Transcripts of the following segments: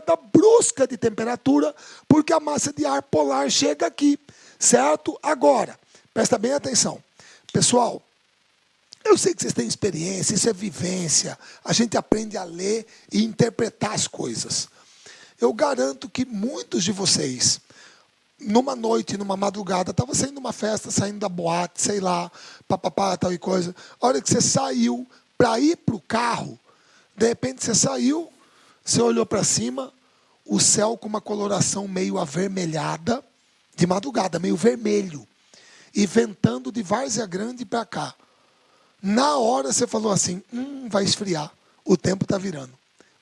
queda brusca de temperatura, porque a massa de ar polar chega aqui, certo? Agora, presta bem atenção. Pessoal, eu sei que vocês têm experiência, isso é vivência, a gente aprende a ler e interpretar as coisas. Eu garanto que muitos de vocês, numa noite, numa madrugada, estava saindo de uma festa, saindo da boate, sei lá, papapá, tal e coisa. A hora que você saiu para ir para o carro, de repente você saiu, você olhou para cima, o céu com uma coloração meio avermelhada, de madrugada, meio vermelho, e ventando de Várzea Grande para cá. Na hora você falou assim, vai esfriar, o tempo está virando.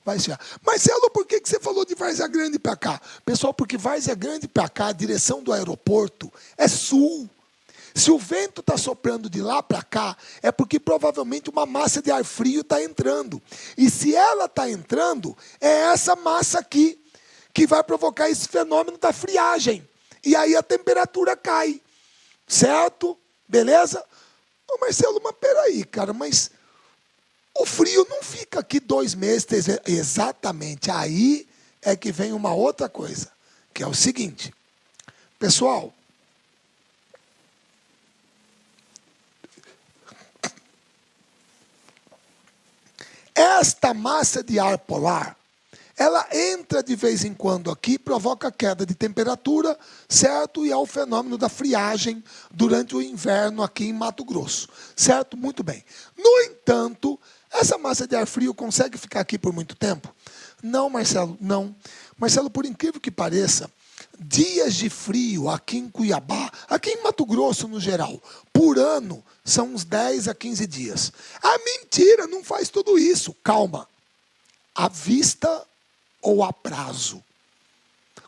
Vai esfriar. Marcelo, por que você falou de Várzea Grande para cá? Pessoal, porque Várzea Grande para cá, a direção do aeroporto é sul. Se o vento está soprando de lá para cá, é porque provavelmente uma massa de ar frio está entrando. E se ela está entrando, é essa massa aqui que vai provocar esse fenômeno da friagem. E aí a temperatura cai. Certo? Beleza? Ô Marcelo, mas peraí, cara, mas o frio não fica aqui 2 meses, 3 meses. Exatamente, aí é que vem uma outra coisa, que é o seguinte. Pessoal, esta massa de ar polar, ela entra de vez em quando aqui, provoca queda de temperatura, certo? E é o fenômeno da friagem durante o inverno aqui em Mato Grosso, certo? Muito bem. No entanto, essa massa de ar frio consegue ficar aqui por muito tempo? Não, Marcelo, não. Marcelo, por incrível que pareça, dias de frio aqui em Cuiabá, aqui em Mato Grosso no geral, por ano, são uns 10 a 15 dias. Ah, mentira, não faz tudo isso. Calma. À vista ou a prazo?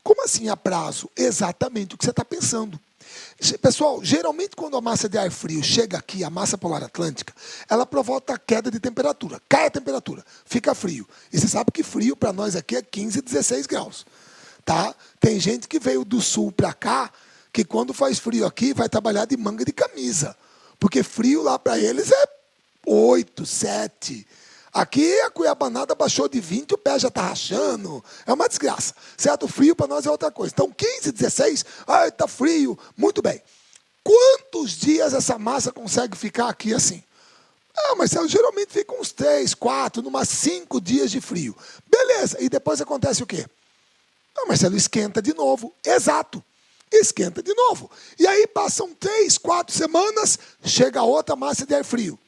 Como assim a prazo? Exatamente o que você está pensando. Pessoal, geralmente quando a massa de ar frio chega aqui, a massa polar atlântica, ela provoca queda de temperatura. Cai a temperatura, fica frio. E você sabe que frio para nós aqui é 15, 16 graus. Tá? Tem gente que veio do sul para cá, que quando faz frio aqui, vai trabalhar de manga de camisa. Porque frio lá para eles é 8, 7. Aqui a cuiabanada baixou de 20, o pé já está rachando. É uma desgraça. Certo? Frio para nós é outra coisa. Então, 15, 16, está frio. Muito bem. Quantos dias essa massa consegue ficar aqui assim? Mas geralmente fica uns 3, 4, numa 5 dias de frio. Beleza. E depois acontece o quê? Marcelo, esquenta de novo. Exato. Esquenta de novo. E aí passam 3, 4 semanas, chega outra massa de ar frio.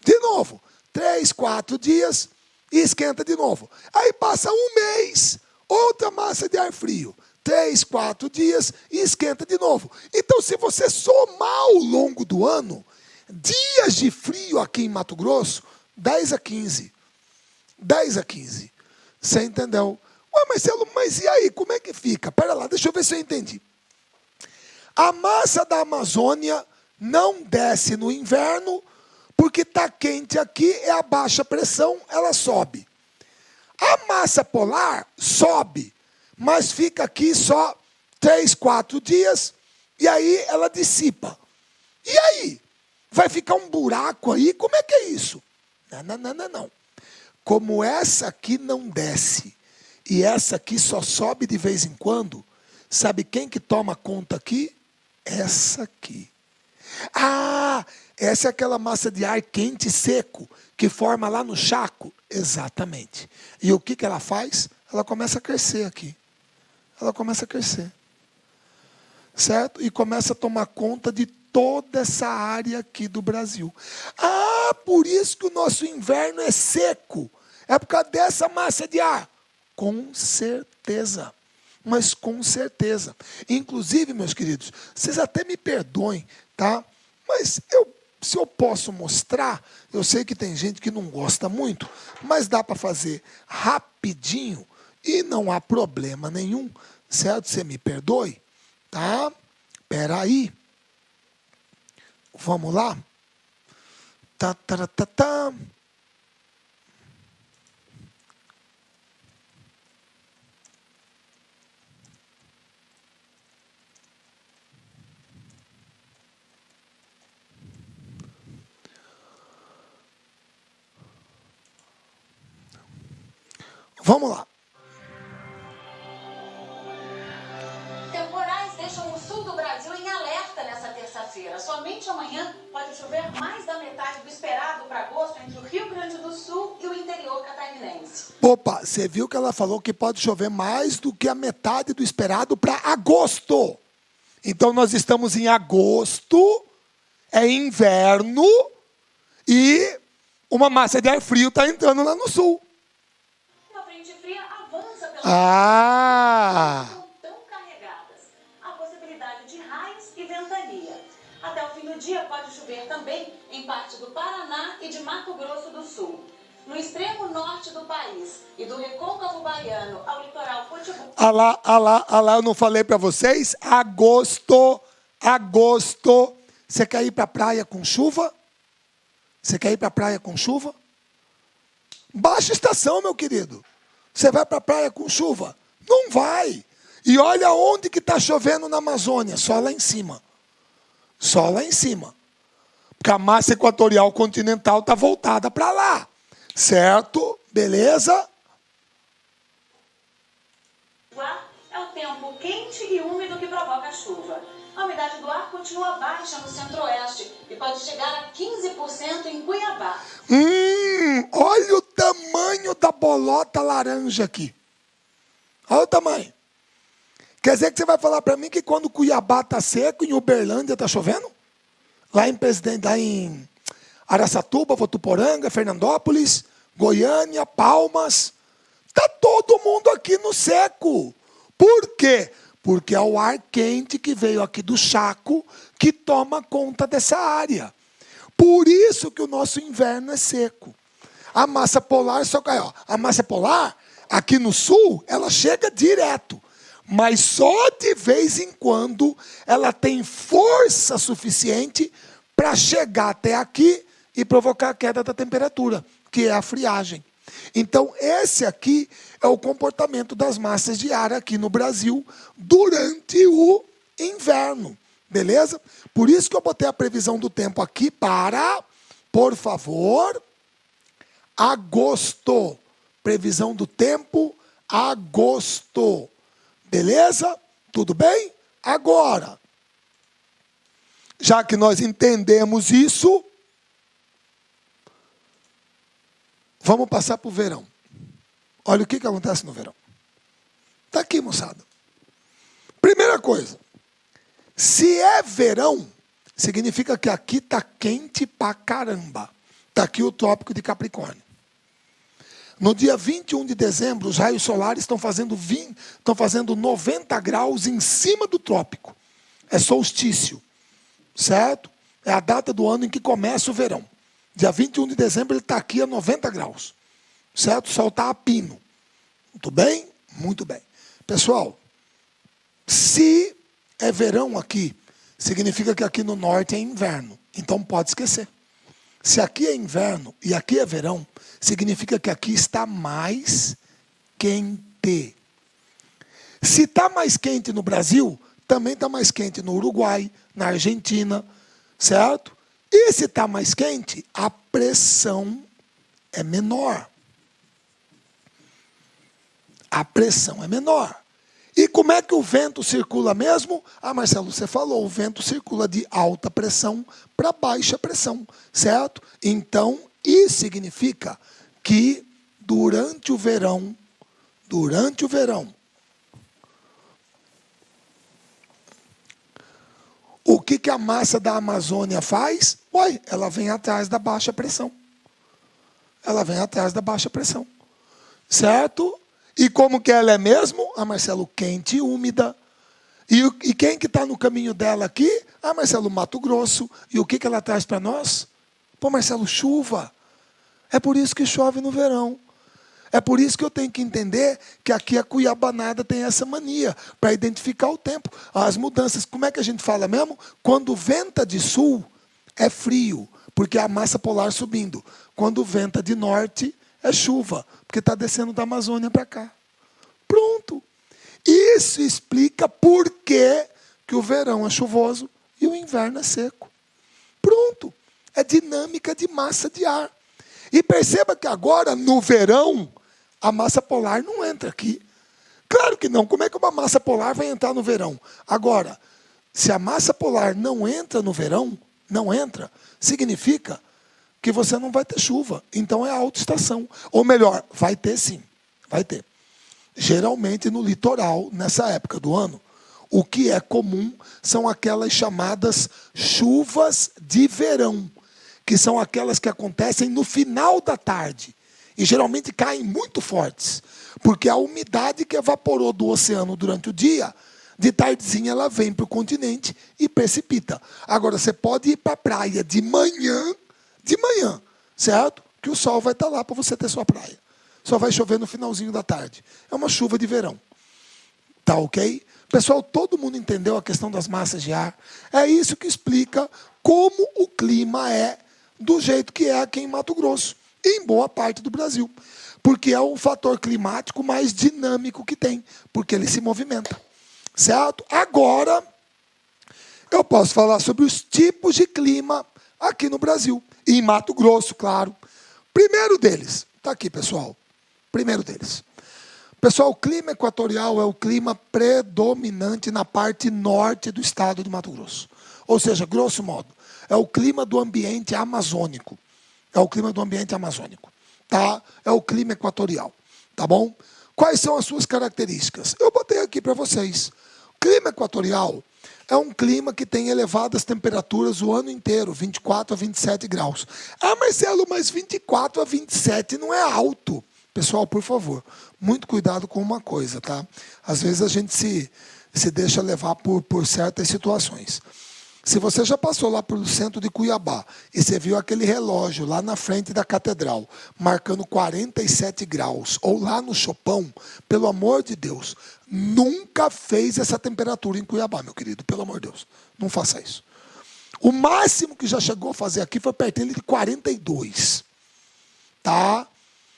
De novo. 3, 4 dias e esquenta de novo. Aí passa um mês, outra massa de ar frio. 3, 4 dias e esquenta de novo. Então, se você somar ao longo do ano, dias de frio aqui em Mato Grosso, 10 a 15. 10 a 15. Você entendeu? Marcelo, mas e aí, como é que fica? Pera lá, deixa eu ver se eu entendi. A massa da Amazônia não desce no inverno, porque está quente aqui, é a baixa pressão, ela sobe. A massa polar sobe, mas fica aqui só 3, 4 dias, e aí ela dissipa. E aí? Vai ficar um buraco aí? Como é que é isso? Não. Como essa aqui não desce, e essa aqui só sobe de vez em quando, sabe quem que toma conta aqui? Essa aqui. Essa é aquela massa de ar quente e seco que forma lá no chaco? Exatamente. E o que ela faz? Ela começa a crescer aqui. Ela começa a crescer. Certo? E começa a tomar conta de toda essa área aqui do Brasil. Por isso que o nosso inverno é seco. É por causa dessa massa de ar. Com certeza. Mas com certeza. Inclusive, meus queridos, vocês até me perdoem, tá? Mas se eu posso mostrar, eu sei que tem gente que não gosta muito, mas dá para fazer rapidinho e não há problema nenhum, certo? Você me perdoe, tá? Espera aí. Vamos lá? Tá. Vamos lá. somente amanhã pode chover mais da metade do esperado para agosto entre o Rio Grande do Sul e o interior catarinense. Opa, você viu que ela falou que pode chover mais do que a metade do esperado para agosto. Então nós estamos em agosto, é inverno e uma massa de ar frio está entrando lá no sul. E a frente fria avança pela Ah! tão carregadas. Há possibilidade de raios e ventania. Até o fim do dia pode chover também em parte do Paraná e de Mato Grosso do Sul. No extremo norte do país e do recôncavo baiano ao litoral potiguar. Ah lá, eu não falei para vocês? Agosto. Você quer ir para a praia com chuva? Você quer ir para a praia com chuva? Baixa estação, meu querido. Você vai para a praia com chuva? Não vai. E olha onde que está chovendo na Amazônia. Só lá em cima. Só lá em cima. Porque a massa equatorial continental está voltada para lá. Certo? Beleza? É o tempo quente e úmido que provoca a chuva. A umidade do ar continua baixa no centro-oeste e pode chegar a 15% em Cuiabá. Olha o tamanho da bolota laranja aqui. Olha o tamanho. Quer dizer que você vai falar para mim que quando Cuiabá está seco, em Uberlândia está chovendo? Lá em Araçatuba, Votuporanga, Fernandópolis, Goiânia, Palmas. Está todo mundo aqui no seco. Por quê? Porque é o ar quente que veio aqui do Chaco que toma conta dessa área. Por isso que o nosso inverno é seco. A massa polar só cai. A massa polar, aqui no sul, ela chega direto. Mas só de vez em quando ela tem força suficiente para chegar até aqui e provocar a queda da temperatura, que é a friagem. Então, esse aqui é o comportamento das massas de ar aqui no Brasil durante o inverno. Beleza? Por isso que eu botei a previsão do tempo aqui para, por favor, agosto. Previsão do tempo, agosto. Beleza? Tudo bem? Agora, já que nós entendemos isso, vamos passar para o verão. Olha o que acontece no verão. Está aqui, moçada. Primeira coisa. Se é verão, significa que aqui está quente pra caramba. Está aqui o trópico de Capricórnio. No dia 21 de dezembro, os raios solares estão fazendo 90 graus em cima do trópico. É solstício. Certo? É a data do ano em que começa o verão. Dia 21 de dezembro ele está aqui a 90 graus. Certo? O sol está a pino. Muito bem? Muito bem. Pessoal, se é verão aqui, significa que aqui no norte é inverno. Então pode esquecer. Se aqui é inverno e aqui é verão, significa que aqui está mais quente. Se está mais quente no Brasil, também está mais quente no Uruguai, na Argentina, certo? E se está mais quente, a pressão é menor. A pressão é menor. E como é que o vento circula mesmo? Ah, Marcelo, você falou, o vento circula de alta pressão para baixa pressão, certo? Então, isso significa que durante o verão, o que a massa da Amazônia faz? Ela vem atrás da baixa pressão. Ela vem atrás da baixa pressão. Certo? E como que ela é mesmo? Ah, Marcelo, quente e úmida. E quem que está no caminho dela aqui? Ah, Marcelo, Mato Grosso. E o que ela traz para nós? Pô, Marcelo, chuva. É por isso que chove no verão. É por isso que eu tenho que entender que aqui a cuiabanada tem essa mania, para identificar o tempo, as mudanças. Como é que a gente fala mesmo? Quando venta de sul, é frio, porque é a massa polar subindo. Quando venta de norte, é chuva, porque está descendo da Amazônia para cá. Pronto. Isso explica por que o verão é chuvoso e o inverno é seco. Pronto. É dinâmica de massa de ar. E perceba que agora, no verão, a massa polar não entra aqui. Claro que não. Como é que uma massa polar vai entrar no verão? Agora, se a massa polar não entra no verão, não entra, significa que você não vai ter chuva. Então é alta estação. Ou melhor, vai ter sim, vai ter. Geralmente no litoral, nessa época do ano, o que é comum são aquelas chamadas chuvas de verão, que são aquelas que acontecem no final da tarde. E geralmente caem muito fortes, porque a umidade que evaporou do oceano durante o dia, de tardezinha ela vem para o continente e precipita. Agora, você pode ir para a praia de manhã, certo? Que o sol vai estar lá para você ter sua praia. Só vai chover no finalzinho da tarde. É uma chuva de verão. Tá ok? Pessoal, todo mundo entendeu a questão das massas de ar? É isso que explica como o clima é do jeito que é aqui em Mato Grosso, e em boa parte do Brasil. Porque é o fator climático mais dinâmico que tem, porque ele se movimenta. Certo? Agora, eu posso falar sobre os tipos de clima aqui no Brasil. E em Mato Grosso, claro. Primeiro deles, está aqui, pessoal. Primeiro deles. Pessoal, o clima equatorial é o clima predominante na parte norte do estado de Mato Grosso. Ou seja, grosso modo, é o clima do ambiente amazônico. É o clima do ambiente amazônico. Tá? É o clima equatorial. Tá bom? Quais são as suas características? Eu botei aqui para vocês. O clima equatorial é um clima que tem elevadas temperaturas o ano inteiro, 24 a 27 graus. Ah, Marcelo, mas 24 a 27 não é alto. Pessoal, por favor, muito cuidado com uma coisa, tá? Às vezes a gente se deixa levar por certas situações. Se você já passou lá pelo centro de Cuiabá e você viu aquele relógio lá na frente da catedral, marcando 47 graus, ou lá no Chopão, pelo amor de Deus, nunca fez essa temperatura em Cuiabá, meu querido, pelo amor de Deus. Não faça isso. O máximo que já chegou a fazer aqui foi pertinho de 42. Tá?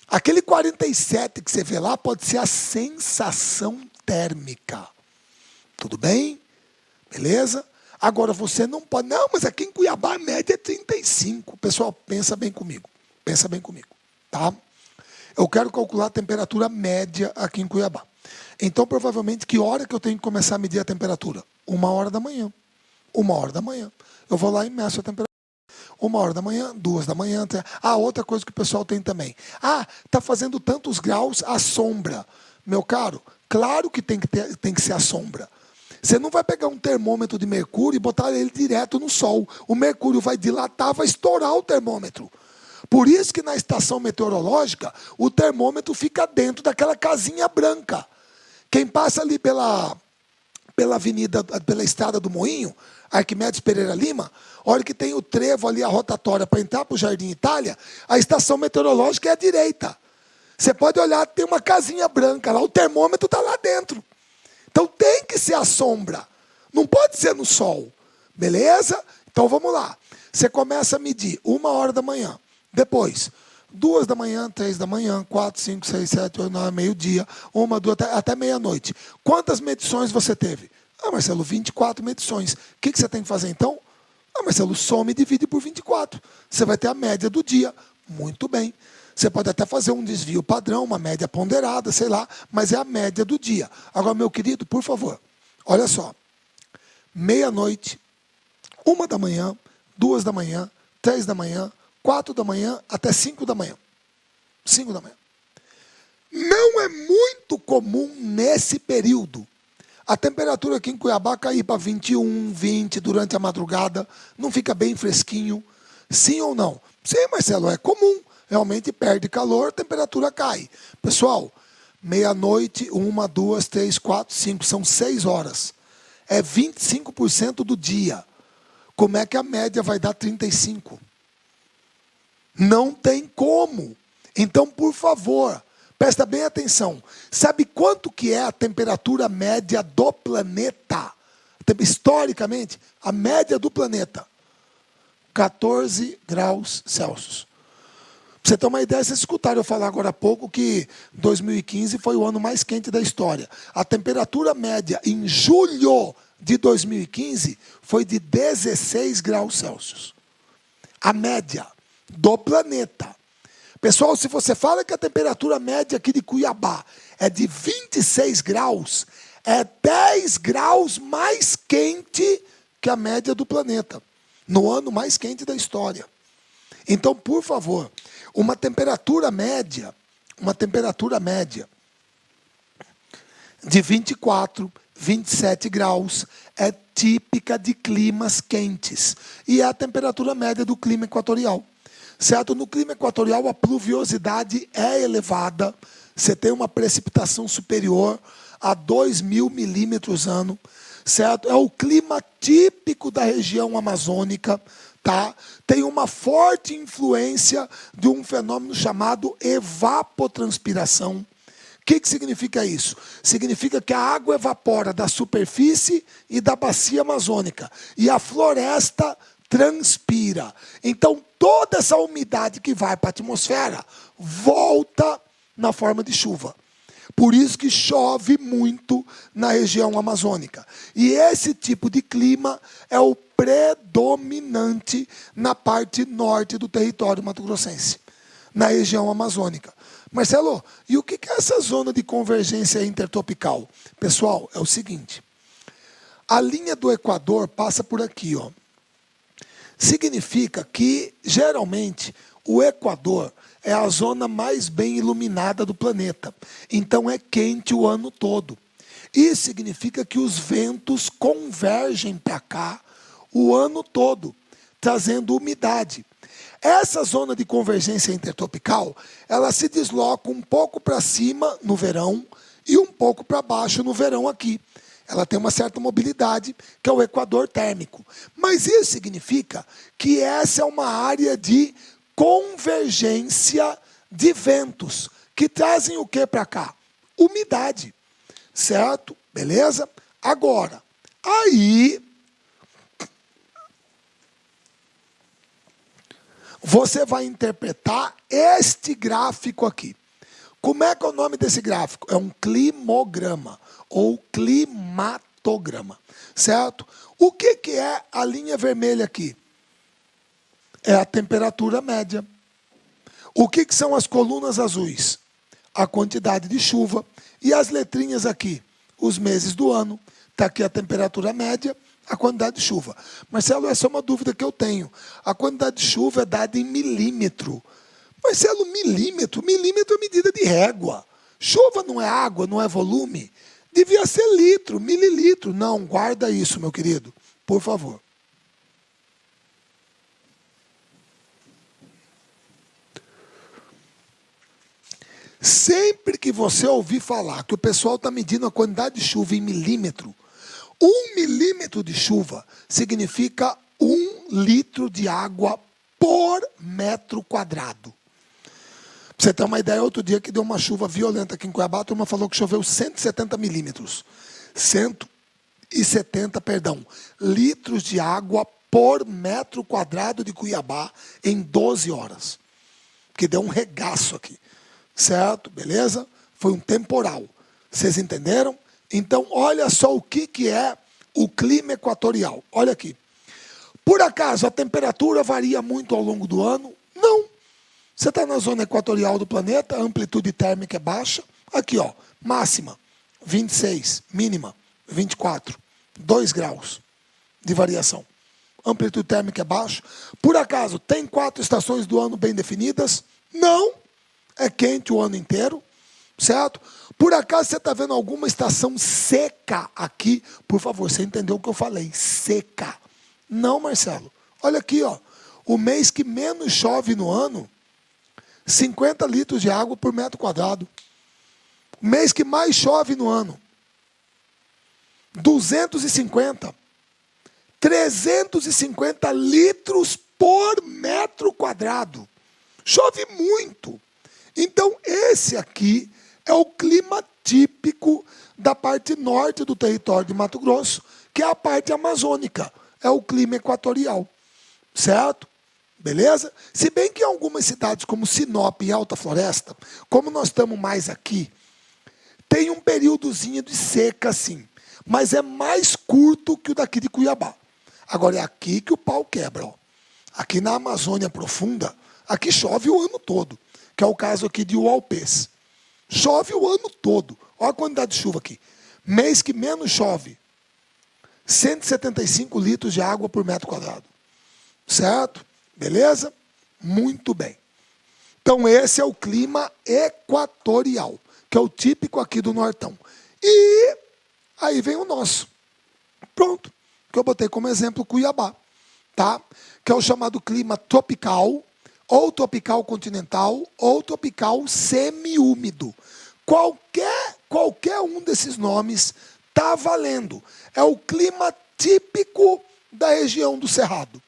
Aquele 47 que você vê lá pode ser a sensação térmica. Tudo bem? Beleza? Agora, você não pode... Não, mas aqui em Cuiabá a média é 35. Pessoal, pensa bem comigo. Pensa bem comigo. Tá? Eu quero calcular a temperatura média aqui em Cuiabá. Então, provavelmente, que hora que eu tenho que começar a medir a temperatura? 1h da manhã. 1h da manhã. Eu vou lá e meço a temperatura. 1h da manhã, 2h da manhã. Outra coisa que o pessoal tem também. Está fazendo tantos graus a sombra. Meu caro, claro que tem que ser a sombra. Você não vai pegar um termômetro de mercúrio e botar ele direto no sol. O mercúrio vai dilatar, vai estourar o termômetro. Por isso que na estação meteorológica, o termômetro fica dentro daquela casinha branca. Quem passa ali pela avenida, pela estrada do Moinho, Arquimedes Pereira Lima, olha que tem o trevo ali, a rotatória para entrar para o Jardim Itália, a estação meteorológica é à direita. Você pode olhar, tem uma casinha branca lá, o termômetro está lá dentro. Então tem que ser a sombra, não pode ser no sol, beleza? Então vamos lá. Você começa a medir 1h da manhã, depois 2h da manhã, 3h da manhã, 4, 5, 6, 7, 8, 9, meio-dia, 1, 2, até meia-noite. Quantas medições você teve? Marcelo, 24 medições. O que você tem que fazer então? Marcelo, soma e divide por 24. Você vai ter a média do dia. Muito bem. Você pode até fazer um desvio padrão, uma média ponderada, sei lá, mas é a média do dia. Agora, meu querido, por favor, olha só. Meia-noite, 1h da manhã, 2h da manhã, 3h da manhã, 4h da manhã, até 5h da manhã. 5h da manhã. Não é muito comum nesse período a temperatura aqui em Cuiabá cair para 21, 20 durante a madrugada. Não fica bem fresquinho. Sim ou não? Sim, Marcelo, é comum. Realmente perde calor, a temperatura cai. Pessoal, meia-noite, 1, 2, 3, 4, 5, são 6 horas. É 25% do dia. Como é que a média vai dar 35? Não tem como. Então, por favor, presta bem atenção. Sabe quanto que é a temperatura média do planeta? Historicamente, a média do planeta. 14 graus Celsius. Pra você ter uma ideia, vocês escutaram eu falar agora há pouco que 2015 foi o ano mais quente da história. A temperatura média em julho de 2015 foi de 16 graus Celsius. A média do planeta. Pessoal, se você fala que a temperatura média aqui de Cuiabá é de 26 graus, é 10 graus mais quente que a média do planeta. no ano mais quente da história. Então, por favor, uma temperatura média de 24, 27 graus é típica de climas quentes. E é a temperatura média do clima equatorial. Certo? No clima equatorial, a pluviosidade é elevada. Você tem uma precipitação superior a 2.000 milímetros ano. Certo? É o clima típico da região amazônica. Tá? Tem uma forte influência de um fenômeno chamado evapotranspiração. O que significa isso? Significa que a água evapora da superfície e da bacia amazônica. E a floresta transpira. Então, toda essa umidade que vai para a atmosfera volta na forma de chuva. Por isso que chove muito na região amazônica. E esse tipo de clima é o predominante na parte norte do território mato-grossense, na região amazônica. Marcelo, e o que é essa zona de convergência intertropical? Pessoal, é o seguinte. A linha do Equador passa por aqui, ó. Significa que, geralmente, o Equador é a zona mais bem iluminada do planeta. Então, é quente o ano todo. Isso significa que os ventos convergem para cá o ano todo, trazendo umidade. Essa zona de convergência intertropical, ela se desloca um pouco para cima no verão e um pouco para baixo no verão aqui. Ela tem uma certa mobilidade, que é o equador térmico. Mas isso significa que essa é uma área de convergência de ventos, que trazem o que para cá? Umidade. Certo? Beleza? Agora, aí você vai interpretar este gráfico aqui. Como é que é o nome desse gráfico? É um climograma ou climatograma, certo? O que é a linha vermelha aqui? É a temperatura média. O que são as colunas azuis? A quantidade de chuva. E as letrinhas aqui? Os meses do ano. Está aqui a temperatura média, a quantidade de chuva. Marcelo, essa é uma dúvida que eu tenho. A quantidade de chuva é dada em milímetro. Marcelo, milímetro? Milímetro é medida de régua. Chuva não é água, não é volume. Devia ser litro, mililitro. Não, guarda isso, meu querido. Por favor. Sempre que você ouvir falar que o pessoal está medindo a quantidade de chuva em milímetro, 1 milímetro de chuva significa 1 litro de água por metro quadrado. Pra você ter uma ideia, outro dia que deu uma chuva violenta aqui em Cuiabá, a turma falou que choveu 170 milímetros. 170, litros de água por metro quadrado de Cuiabá em 12 horas. Que deu um regaço aqui. Certo? Beleza? Foi um temporal. Vocês entenderam? Então, olha só o que é o clima equatorial. Olha aqui. Por acaso, a temperatura varia muito ao longo do ano? Não. Você está na zona equatorial do planeta, a amplitude térmica é baixa. Aqui, ó, máxima, 26, mínima, 24. 2 graus de variação. Amplitude térmica é baixa. Por acaso, tem 4 estações do ano bem definidas? Não. É quente o ano inteiro, certo? Por acaso você está vendo alguma estação seca aqui? Por favor, você entendeu o que eu falei? Seca. Não, Marcelo. Olha aqui, ó. O mês que menos chove no ano, 50 litros de água por metro quadrado. O mês que mais chove no ano, 250. 350 litros por metro quadrado. Chove muito. Então, esse aqui é o clima típico da parte norte do território de Mato Grosso, que é a parte amazônica. É o clima equatorial. Certo? Beleza? Se bem que em algumas cidades como Sinop e Alta Floresta, como nós estamos mais aqui, tem um períodozinho de seca, sim. Mas é mais curto que o daqui de Cuiabá. Agora, é aqui que o pau quebra. Ó. Aqui na Amazônia Profunda, aqui chove o ano todo. Que é o caso aqui de Uaupés. Chove o ano todo. Olha a quantidade de chuva aqui. Mês que menos chove, 175 litros de água por metro quadrado. Certo? Beleza? Muito bem. Então esse é o clima equatorial, que é o típico aqui do Nortão. E aí vem o nosso. Pronto. Que eu botei como exemplo Cuiabá, tá? Que é o chamado clima tropical, ou tropical continental, ou tropical semiúmido. Qualquer um desses nomes está valendo. É o clima típico da região do Cerrado,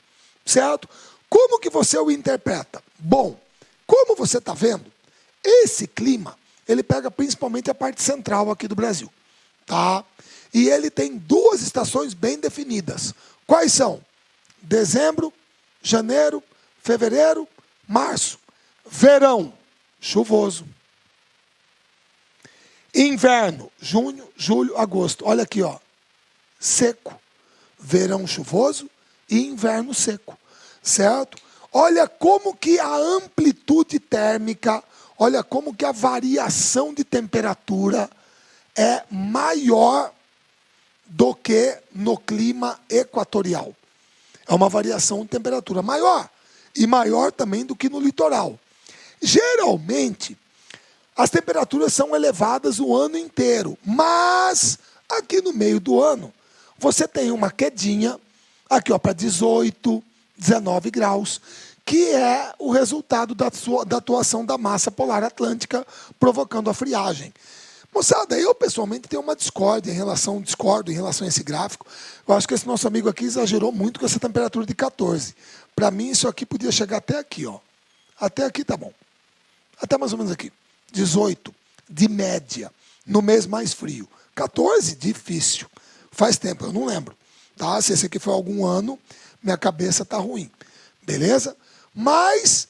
certo? Como que você o interpreta? Bom, como você está vendo, esse clima, ele pega principalmente a parte central aqui do Brasil, tá? E ele tem duas estações bem definidas. Quais são? Dezembro, janeiro, fevereiro, março. Verão, chuvoso. Inverno, junho, julho, agosto. Olha aqui, ó. Seco. Verão chuvoso e inverno seco. Certo? Olha como que a amplitude térmica, olha como que a variação de temperatura é maior do que no clima equatorial. É uma variação de temperatura maior. E maior também do que no litoral. Geralmente, as temperaturas são elevadas o ano inteiro. Mas, aqui no meio do ano, você tem uma quedinha, aqui para 18, 19 graus, que é o resultado da atuação da massa polar atlântica, provocando a friagem. Moçada, eu pessoalmente tenho uma discordo em relação a esse gráfico. Eu acho que esse nosso amigo aqui exagerou muito com essa temperatura de 14. Para mim, isso aqui podia chegar até aqui, ó. Até aqui tá bom. Até mais ou menos aqui. 18, de média, no mês mais frio. 14, difícil. Faz tempo, eu não lembro. Tá? Se esse aqui foi algum ano, minha cabeça tá ruim. Beleza? Mas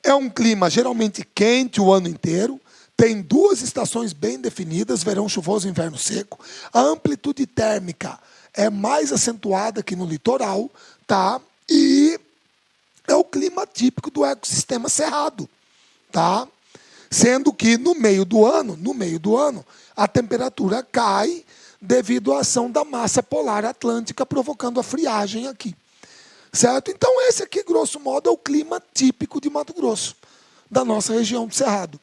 é um clima geralmente quente o ano inteiro. Tem duas estações bem definidas, verão chuvoso e inverno seco. A amplitude térmica é mais acentuada que no litoral, tá? E é o clima típico do ecossistema cerrado, tá? Sendo que no meio do ano, a temperatura cai devido à ação da massa polar atlântica provocando a friagem aqui. Certo? Então esse aqui, grosso modo, é o clima típico de Mato Grosso, da nossa região do Cerrado.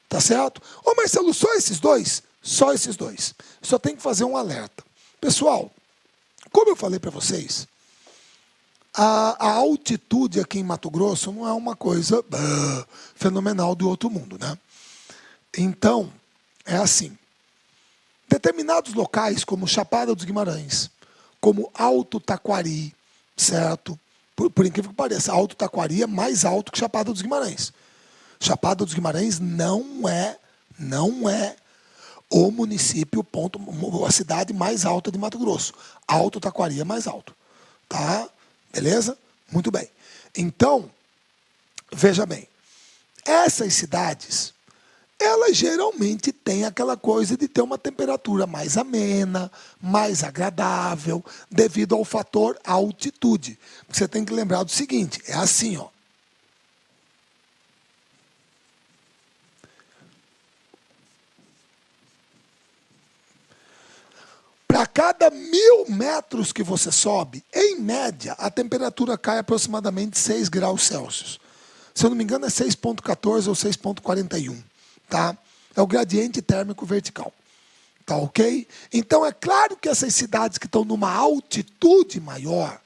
Tá certo? Ô Marcelo, só esses dois? Só esses dois. Só tem que fazer um alerta. Pessoal, como eu falei para vocês, a altitude aqui em Mato Grosso não é uma coisa fenomenal do outro mundo, né? Então, é assim. Determinados locais, como Chapada dos Guimarães, como Alto Taquari, certo? Por incrível que pareça, Alto Taquari é mais alto que Chapada dos Guimarães. Chapada dos Guimarães não é o município, a cidade mais alta de Mato Grosso. Alto Taquari é mais alto. Tá? Beleza? Muito bem. Então, veja bem, essas cidades, elas geralmente têm aquela coisa de ter uma temperatura mais amena, mais agradável, devido ao fator altitude. Você tem que lembrar do seguinte, é assim, ó. Para cada 1.000 metros que você sobe, em média, a temperatura cai aproximadamente 6 graus Celsius. Se eu não me engano, é 6,14 ou 6,41. Tá? É o gradiente térmico vertical. Tá ok? Então, é claro que essas cidades que estão numa altitude maior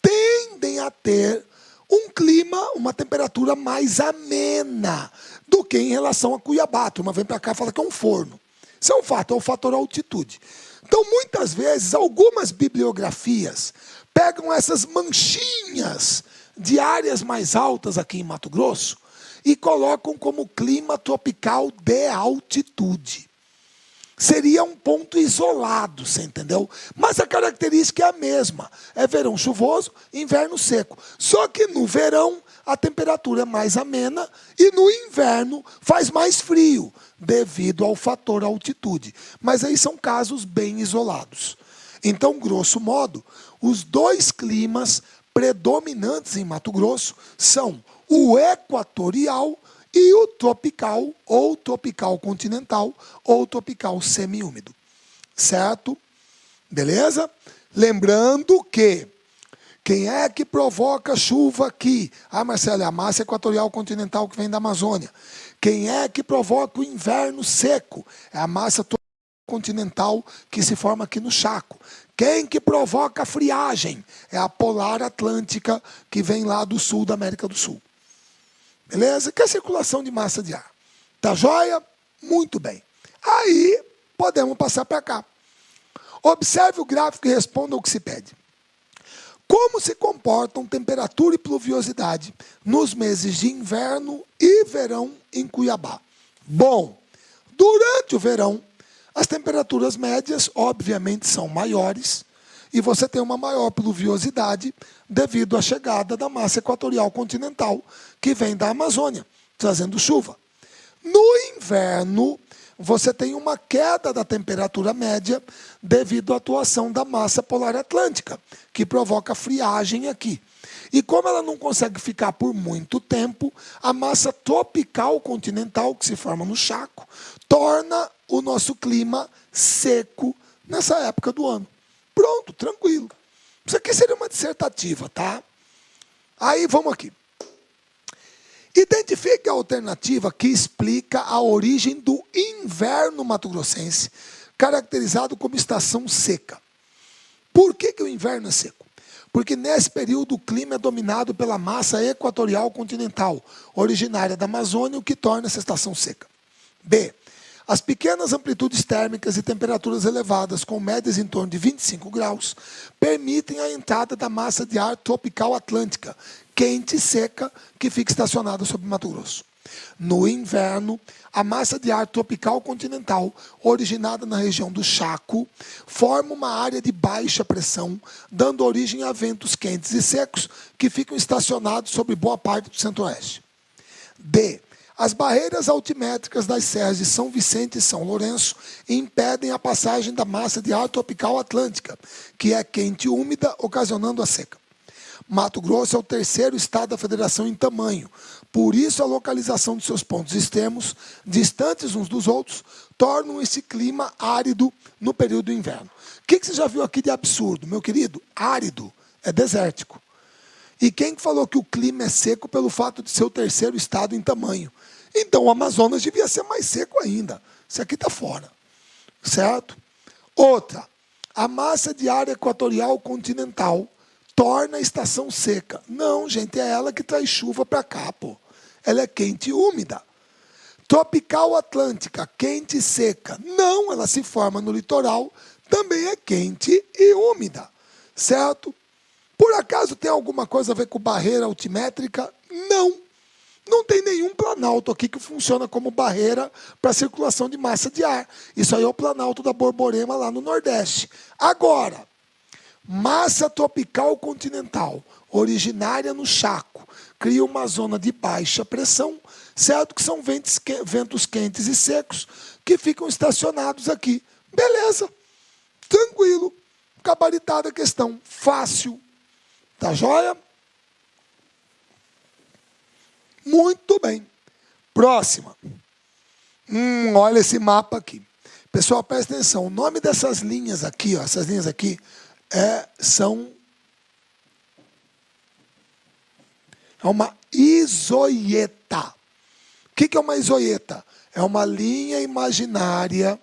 tendem a ter um clima, uma temperatura mais amena do que em relação a Cuiabá. A turma vem para cá e fala que é um forno. Isso é um fato, é o fator altitude. Então, muitas vezes, algumas bibliografias pegam essas manchinhas de áreas mais altas aqui em Mato Grosso e colocam como clima tropical de altitude. Seria um ponto isolado, você entendeu? Mas a característica é a mesma. É verão chuvoso, inverno seco. Só que no verão a temperatura é mais amena e no inverno faz mais frio, devido ao fator altitude. Mas aí são casos bem isolados. Então, grosso modo, os dois climas predominantes em Mato Grosso são o equatorial e o tropical, ou tropical continental, ou tropical semiúmido. Certo? Beleza? Lembrando que Quem é que provoca chuva aqui? Ah, Marcelo, é a massa equatorial continental que vem da Amazônia. Quem é que provoca o inverno seco? É a massa continental que se forma aqui no Chaco. Quem que provoca a friagem? É a polar atlântica que vem lá do sul da América do Sul. Beleza? Que é a circulação de massa de ar. Tá joia? Muito bem. Aí, podemos passar para cá. Observe o gráfico e responda ao que se pede. Como se comportam temperatura e pluviosidade nos meses de inverno e verão em Cuiabá? Bom, durante o verão, as temperaturas médias, obviamente, são maiores e você tem uma maior pluviosidade devido à chegada da massa equatorial continental que vem da Amazônia, trazendo chuva. No inverno, você tem uma queda da temperatura média devido à atuação da massa polar atlântica, que provoca friagem aqui. E como ela não consegue ficar por muito tempo, a massa tropical continental, que se forma no Chaco, torna o nosso clima seco nessa época do ano. Pronto, tranquilo. Isso aqui seria uma dissertativa, tá? Aí, vamos aqui. Identifique a alternativa que explica a origem do inverno mato-grossense, caracterizado como estação seca. Por que o inverno é seco? Porque nesse período o clima é dominado pela massa equatorial continental, originária da Amazônia, o que torna essa estação seca. B. As pequenas amplitudes térmicas e temperaturas elevadas, com médias em torno de 25 graus, permitem a entrada da massa de ar tropical atlântica, quente e seca, que fica estacionada sobre Mato Grosso. No inverno, a massa de ar tropical continental, originada na região do Chaco, forma uma área de baixa pressão, dando origem a ventos quentes e secos que ficam estacionados sobre boa parte do centro-oeste. D. As barreiras altimétricas das serras de São Vicente e São Lourenço impedem a passagem da massa de ar tropical atlântica, que é quente e úmida, ocasionando a seca. Mato Grosso é o terceiro estado da federação em tamanho. Por isso, a localização de seus pontos extremos, distantes uns dos outros, tornam esse clima árido no período do inverno. O que você já viu aqui de absurdo, meu querido? Árido é desértico. E quem falou que o clima é seco pelo fato de ser o terceiro estado em tamanho? Então, o Amazonas devia ser mais seco ainda. Isso aqui está fora. Certo? Outra. A massa de ar equatorial continental torna a estação seca. Não, gente, é ela que traz chuva para cá, pô. Ela é quente e úmida. Tropical atlântica, quente e seca. Não, ela se forma no litoral, também é quente e úmida. Certo? Por acaso tem alguma coisa a ver com barreira altimétrica? Não. Não tem nenhum planalto aqui que funciona como barreira para a circulação de massa de ar. Isso aí é o planalto da Borborema lá no Nordeste. Agora, massa tropical continental, originária no Chaco, cria uma zona de baixa pressão, certo? Que são ventos quentes e secos que ficam estacionados aqui. Beleza, tranquilo, gabaritada a questão, fácil. Tá joia? Muito bem. Próxima. Olha esse mapa aqui. Pessoal, presta atenção. O nome dessas linhas aqui, ó, essas linhas aqui, são... É uma isoieta. O que é uma isoieta? É uma linha imaginária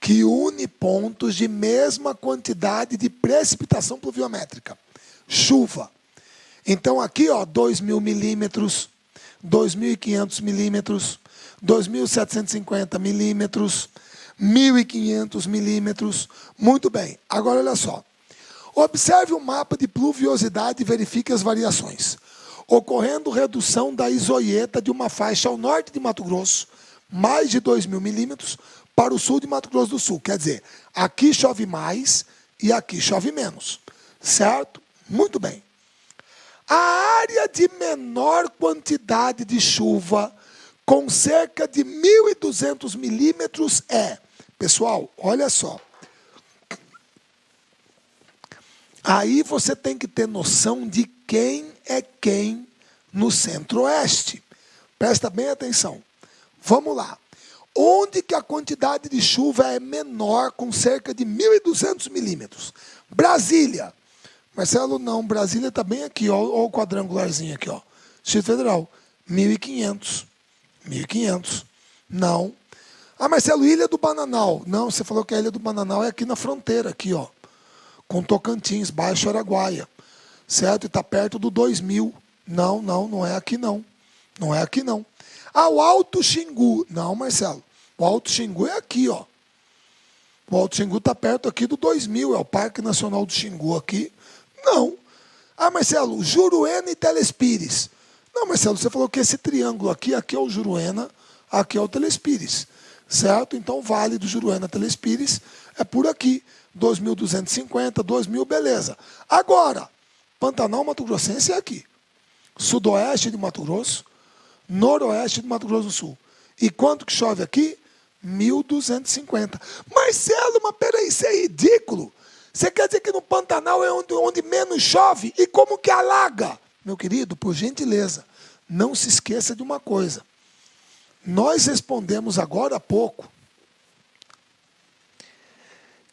que une pontos de mesma quantidade de precipitação pluviométrica. Chuva. Então, aqui, ó, 2.000 milímetros, 2.500 milímetros, 2.750 milímetros, 1.500 milímetros. Muito bem. Agora, olha só. Observe o mapa de pluviosidade e verifique as variações. Ocorrendo redução da isoieta de uma faixa ao norte de Mato Grosso, mais de 2.000 milímetros, para o sul de Mato Grosso do Sul. Quer dizer, aqui chove mais e aqui chove menos. Certo? Muito bem. A área de menor quantidade de chuva, com cerca de 1.200 milímetros, Pessoal, olha só. Aí você tem que ter noção de quem é quem no centro-oeste. Presta bem atenção. Vamos lá. Onde que a quantidade de chuva é menor, com cerca de 1.200 milímetros? Brasília. Marcelo, não, Brasília está bem aqui, ó o quadrangularzinho aqui, ó. Distrito Federal, 1.500. 1.500. Não. Ah, Marcelo, Ilha do Bananal. Não, você falou que a Ilha do Bananal é aqui na fronteira, aqui, ó. Com Tocantins, Baixo Araguaia. Certo? E está perto do 2.000. Não, não é aqui não. Não é aqui não. Ah, o Alto Xingu. Não, Marcelo. O Alto Xingu é aqui, ó. O Alto Xingu está perto aqui do 2.000. É o Parque Nacional do Xingu aqui. Não. Ah, Marcelo, Juruena e Telespires. Não, Marcelo, você falou que esse triângulo aqui é o Juruena, aqui é o Telespires. Certo? Então, Vale do Juruena, Telespires é por aqui. 2.250, 2.000, beleza. Agora, Pantanal Mato Grossense é aqui. Sudoeste de Mato Grosso, noroeste de Mato Grosso do Sul. E quanto que chove aqui? 1.250. Marcelo, mas peraí, isso é ridículo. Você quer dizer que no Pantanal é onde menos chove? E como que alaga? Meu querido, por gentileza, não se esqueça de uma coisa. Nós respondemos agora há pouco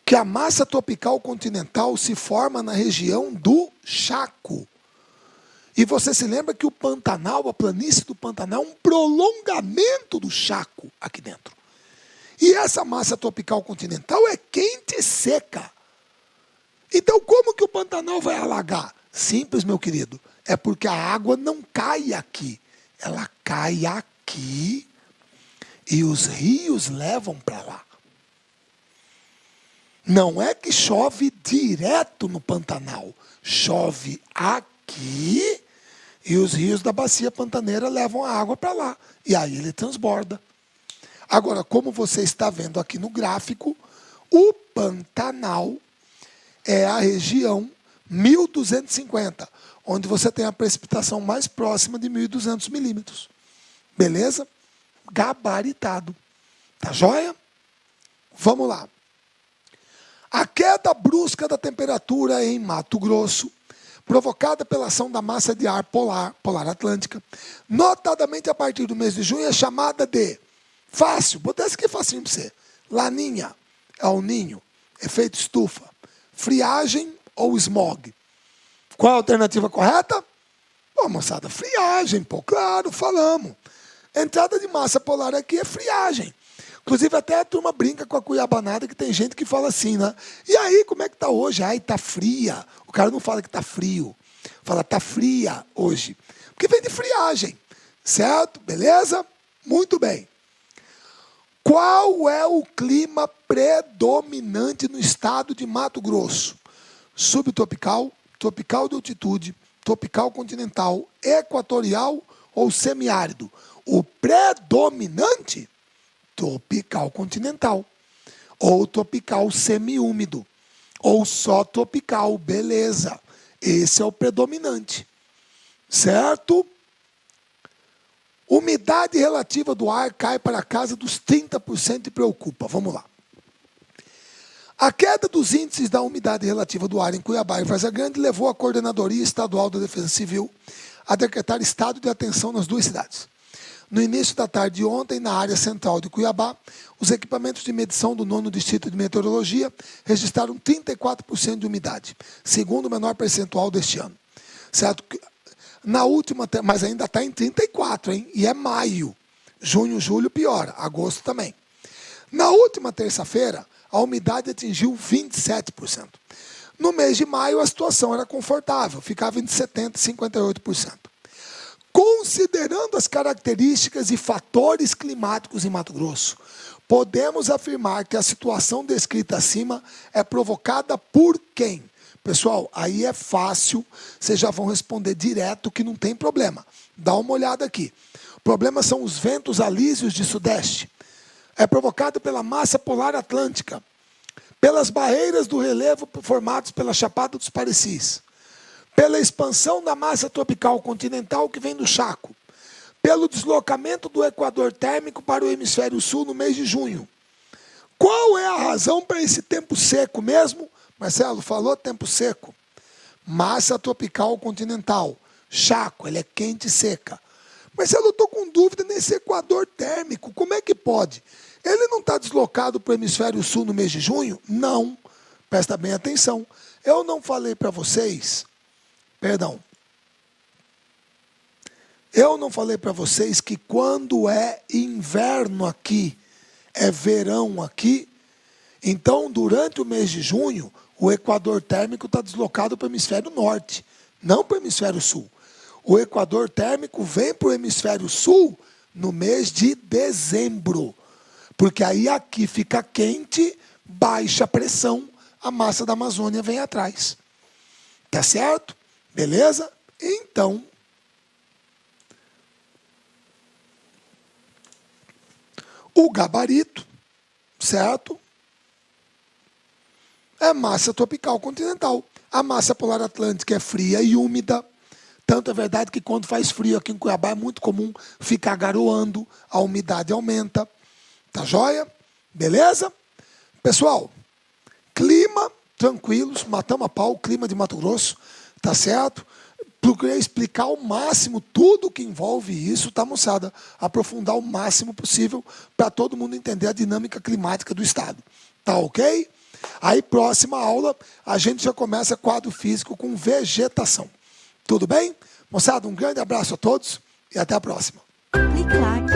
que a massa tropical continental se forma na região do Chaco. E você se lembra que o Pantanal, a planície do Pantanal, é um prolongamento do Chaco aqui dentro. E essa massa tropical continental é quente e seca. Então, como que o Pantanal vai alagar? Simples, meu querido. É porque a água não cai aqui. Ela cai aqui e os rios levam para lá. Não é que chove direto no Pantanal. Chove aqui e os rios da bacia pantaneira levam a água para lá. E aí ele transborda. Agora, como você está vendo aqui no gráfico, o Pantanal é a região 1.250, onde você tem a precipitação mais próxima de 1.200 milímetros. Beleza? Gabaritado. Tá joia? Vamos lá. A queda brusca da temperatura em Mato Grosso, provocada pela ação da massa de ar polar atlântica, notadamente a partir do mês de junho, é chamada de fácil, bota essa aqui facinho para você. Laninha, El Ninho, efeito estufa, friagem ou smog. Qual a alternativa correta? Pô, moçada, friagem, pô, claro, falamos. Entrada de massa polar aqui é friagem. Inclusive, até a turma brinca com a cuiabanada, que tem gente que fala assim, né? E aí, como é que tá hoje? Ai, tá fria. O cara não fala que tá frio. Fala, tá fria hoje. Porque vem de friagem. Certo? Beleza? Muito bem. Qual é o clima predominante no estado de Mato Grosso? Subtropical, tropical de altitude, tropical continental, equatorial ou semiárido? O predominante? Tropical continental, ou tropical semiúmido, ou só tropical, beleza. Esse é o predominante, certo? Umidade relativa do ar cai para a casa dos 30% e preocupa. Vamos lá. A queda dos índices da umidade relativa do ar em Cuiabá e Várzea Grande levou a Coordenadoria Estadual da Defesa Civil a decretar estado de atenção nas duas cidades. No início da tarde de ontem, na área central de Cuiabá, os equipamentos de medição do 9º Distrito de Meteorologia registraram 34% de umidade, segundo o menor percentual deste ano. Certo? Na última, mas ainda está em 34%, hein? E é maio. Junho, julho piora, agosto também. Na última terça-feira, a umidade atingiu 27%. No mês de maio, a situação era confortável, ficava entre 70% e 58%. Considerando as características e fatores climáticos em Mato Grosso, podemos afirmar que a situação descrita acima é provocada por quem? Pessoal, aí é fácil, vocês já vão responder direto que não tem problema. Dá uma olhada aqui. O problema são os ventos alísios de sudeste. É provocado pela massa polar atlântica, pelas barreiras do relevo formadas pela Chapada dos Parecis, pela expansão da massa tropical continental que vem do Chaco, pelo deslocamento do equador térmico para o hemisfério sul no mês de junho. Qual é a razão para esse tempo seco mesmo? Marcelo, falou tempo seco. Massa tropical continental, Chaco, ele é quente e seca. Marcelo, eu estou com dúvida nesse equador térmico, como é que pode? Ele não está deslocado para o hemisfério sul no mês de junho? Não, presta bem atenção. Eu não falei para vocês, perdão. Eu não falei para vocês que quando é inverno aqui, é verão aqui. Então, durante o mês de junho, o equador térmico está deslocado para o hemisfério norte, não para o hemisfério sul. O equador térmico vem para o hemisfério sul no mês de dezembro, porque aí aqui fica quente, baixa pressão, a massa da Amazônia vem atrás. Tá certo? Beleza? Então, o gabarito, certo? É massa tropical continental. A massa polar atlântica é fria e úmida. Tanto é verdade que quando faz frio aqui em Cuiabá é muito comum ficar garoando, a umidade aumenta. Tá joia? Beleza? Pessoal, clima tranquilos, matamos a pau, clima de Mato Grosso, tá certo? Procurei explicar ao máximo tudo que envolve isso, tá, moçada? Aprofundar o máximo possível para todo mundo entender a dinâmica climática do estado. Tá ok? Aí, próxima aula, a gente já começa quadro físico com vegetação. Tudo bem? Moçada, um grande abraço a todos e até a próxima. Clique like.